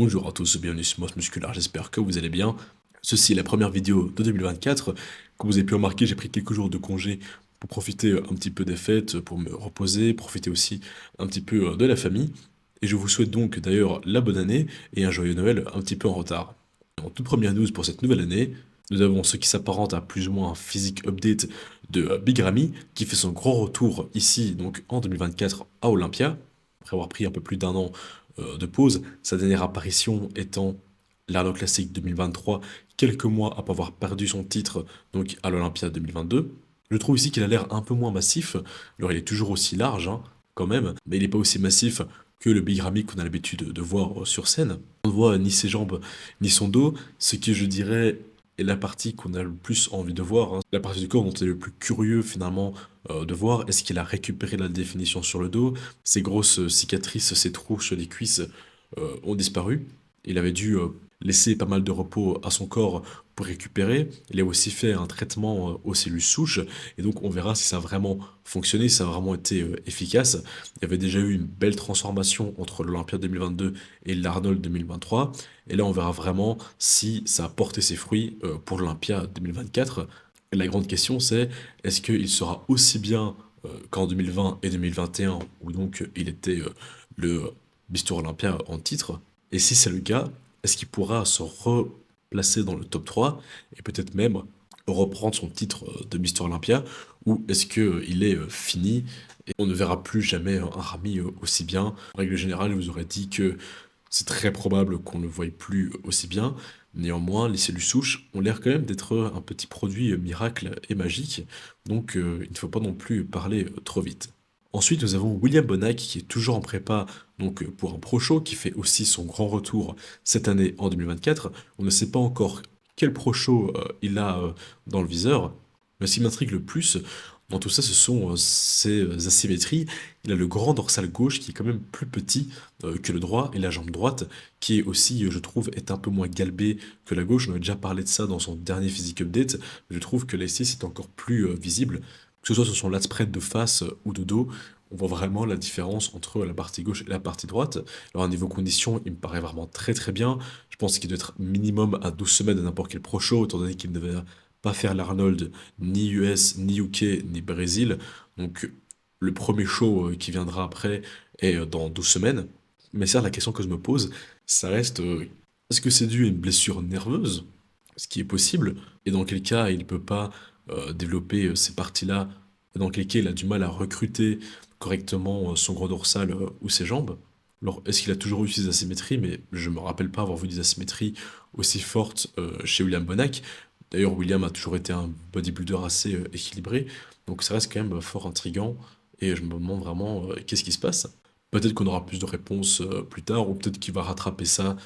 Bonjour à tous, bienvenue sur Moss Musculaire, j'espère que vous allez bien. Ceci est la première vidéo de 2024. Comme vous avez pu remarquer, j'ai pris quelques jours de congé pour profiter un petit peu des fêtes, pour me reposer, profiter aussi un petit peu de la famille. Et je vous souhaite donc d'ailleurs la bonne année et un joyeux Noël un petit peu en retard. En toute première news pour cette nouvelle année, nous avons ce qui s'apparente à plus ou moins un physique update de Big Ramy qui fait son grand retour ici donc en 2024 à Olympia, après avoir pris un peu plus d'un an de pause, sa dernière apparition étant l'Arnold Classic 2023, quelques mois après avoir perdu son titre donc à l'Olympia 2022. Je trouve ici qu'il a l'air un peu moins massif, alors il est toujours aussi large hein, quand même, mais il n'est pas aussi massif que le Big Ramy qu'on a l'habitude de voir sur scène. On ne voit ni ses jambes ni son dos, ce qui je dirais est la partie qu'on a le plus envie de voir, hein. La partie du corps dont on est le plus curieux finalement de voir. Est-ce qu'il a récupéré la définition sur le dos? Ses grosses cicatrices, ses trous sur les cuisses ont disparu. Il avait dû laisser pas mal de repos à son corps pour récupérer. Il a aussi fait un traitement aux cellules souches, et donc on verra si ça a vraiment fonctionné, si ça a vraiment été efficace. Il y avait déjà eu une belle transformation entre l'Olympia 2022 et l'Arnold 2023, et là on verra vraiment si ça a porté ses fruits pour l'Olympia 2024. Et la grande question c'est, est-ce qu'il sera aussi bien qu'en 2020 et 2021, où donc il était le Mister Olympia en titre? Et si c'est le cas, est-ce qu'il pourra se replacer dans le top 3 et peut-être même reprendre son titre de Mister Olympia? Ou est-ce qu'il est fini et on ne verra plus jamais un Ramy aussi bien? En règle générale, je vous aurais dit que c'est très probable qu'on ne le voie plus aussi bien. Néanmoins, les cellules souches ont l'air quand même d'être un petit produit miracle et magique, donc il ne faut pas non plus parler trop vite. Ensuite, nous avons William Bonac qui est toujours en prépa donc pour un pro show qui fait aussi son grand retour cette année en 2024. On ne sait pas encore quel pro show il a dans le viseur, mais ce qui m'intrigue le plus dans tout ça, ce sont ses asymétries. Il a le grand dorsal gauche qui est quand même plus petit que le droit et la jambe droite qui est aussi, je trouve, est un peu moins galbée que la gauche. On a déjà parlé de ça dans son dernier physique update. Je trouve que la S6 est encore plus visible, que ce soit sur son lat spread de face ou de dos. On voit vraiment la différence entre la partie gauche et la partie droite. Alors, à niveau condition, il me paraît vraiment très très bien. Je pense qu'il doit être minimum à 12 semaines de n'importe quel pro show, étant donné qu'il ne devait pas faire l'Arnold ni US, ni UK, ni Brésil. Donc, le premier show qui viendra après est dans 12 semaines. Mais ça, la question que je me pose, ça reste est-ce que c'est dû à une blessure nerveuse? Ce qui est possible. Et dans quel cas il ne peut pas développer ces parties-là? Et dans quel cas il a du mal à recruter correctement son gros dorsal ou ses jambes? Alors, est-ce qu'il a toujours eu ces asymétries? Mais je me rappelle pas avoir vu des asymétries aussi fortes chez William Bonac. D'ailleurs, William a toujours été un bodybuilder assez équilibré, donc ça reste quand même fort intriguant, et je me demande vraiment qu'est-ce qui se passe. Peut-être qu'on aura plus de réponses plus tard, ou peut-être qu'il va rattraper ça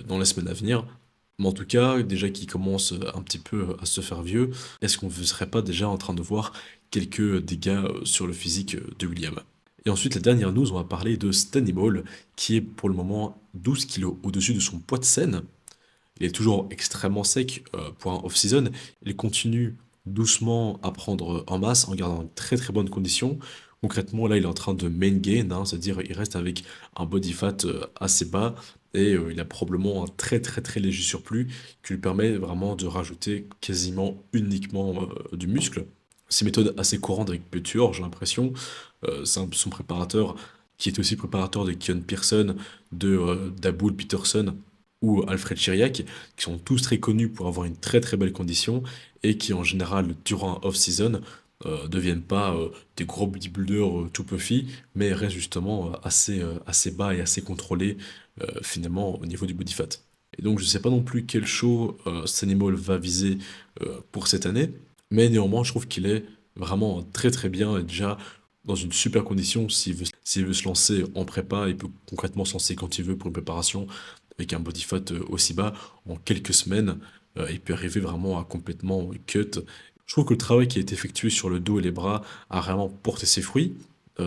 dans les semaines à venir. Mais en tout cas, déjà qu'il commence un petit peu à se faire vieux, est-ce qu'on ne serait pas déjà en train de voir quelques dégâts sur le physique de William? Et ensuite, la dernière news, on va parler de Stanley Ball, qui est pour le moment 12 kilos au-dessus de son poids de scène. Il est toujours extrêmement sec pour un off-season. Il continue doucement à prendre en masse en gardant une très très bonne condition. Concrètement, là, il est en train de main gain, hein, c'est-à-dire il reste avec un body fat assez bas et il a probablement un très très très léger surplus qui lui permet vraiment de rajouter quasiment uniquement du muscle. C'est une méthode assez courante avec Couture, j'ai l'impression. Son préparateur, qui est aussi préparateur de Kion Pearson, de Daboul Peterson, ou Alfred Chiriac, qui sont tous très connus pour avoir une très très belle condition et qui en général durant un off-season deviennent pas des gros bodybuilders tout puffy, mais restent justement assez bas et assez contrôlés finalement au niveau du body fat. Et donc je sais pas non plus quel show Sanimal va viser pour cette année, mais néanmoins je trouve qu'il est vraiment très très bien et déjà dans une super condition. S'il veut se lancer en prépa, il peut concrètement se lancer quand il veut pour une préparation avec un body fat aussi bas, en quelques semaines, il peut arriver vraiment à complètement cut. Je trouve que le travail qui a été effectué sur le dos et les bras a vraiment porté ses fruits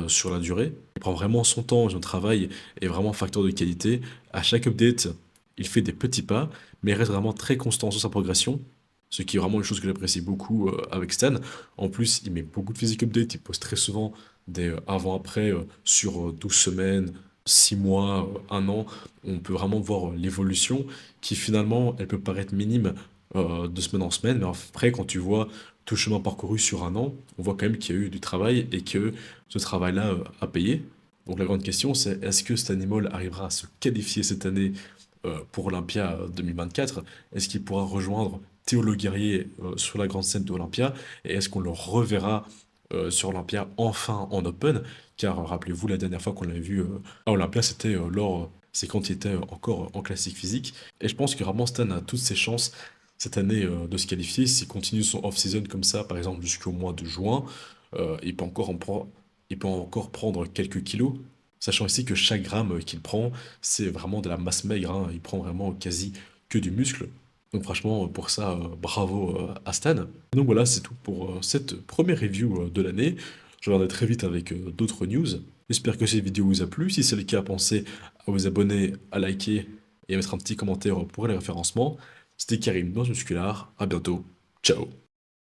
sur la durée. Il prend vraiment son temps, son travail est vraiment facteur de qualité. À chaque update, il fait des petits pas, mais il reste vraiment très constant sur sa progression. Ce qui est vraiment une chose que j'apprécie beaucoup avec Stan. En plus, il met beaucoup de physique update, il poste très souvent des avant-après sur 12 semaines, 6 mois, 1 an, on peut vraiment voir l'évolution qui finalement, elle peut paraître minime de semaine en semaine, mais après, quand tu vois tout le chemin parcouru sur 1 an, on voit quand même qu'il y a eu du travail et que ce travail-là a payé. Donc la grande question, c'est est-ce que cet animal arrivera à se qualifier cette année pour Olympia 2024? Est-ce qu'il pourra rejoindre Théo Le Guerrier sur la grande scène de Olympia? Et est-ce qu'on le reverra sur Olympia enfin en Open? Car rappelez-vous, la dernière fois qu'on l'a vu à Olympia, c'était c'est quand il était encore en classique physique. Et je pense que vraiment Stan a toutes ses chances cette année de se qualifier. S'il continue son off-season comme ça, par exemple jusqu'au mois de juin, il peut encore prendre quelques kilos. Sachant ici que chaque gramme qu'il prend, c'est vraiment de la masse maigre, hein. Il prend vraiment quasi que du muscle. Donc franchement, pour ça, bravo à Stan. Donc voilà, c'est tout pour cette première review de l'année. Je reviendrai très vite avec d'autres news. J'espère que cette vidéo vous a plu. Si c'est le cas, pensez à vous abonner, à liker et à mettre un petit commentaire pour les référencements. C'était Karim dans Muscular. À bientôt. Ciao.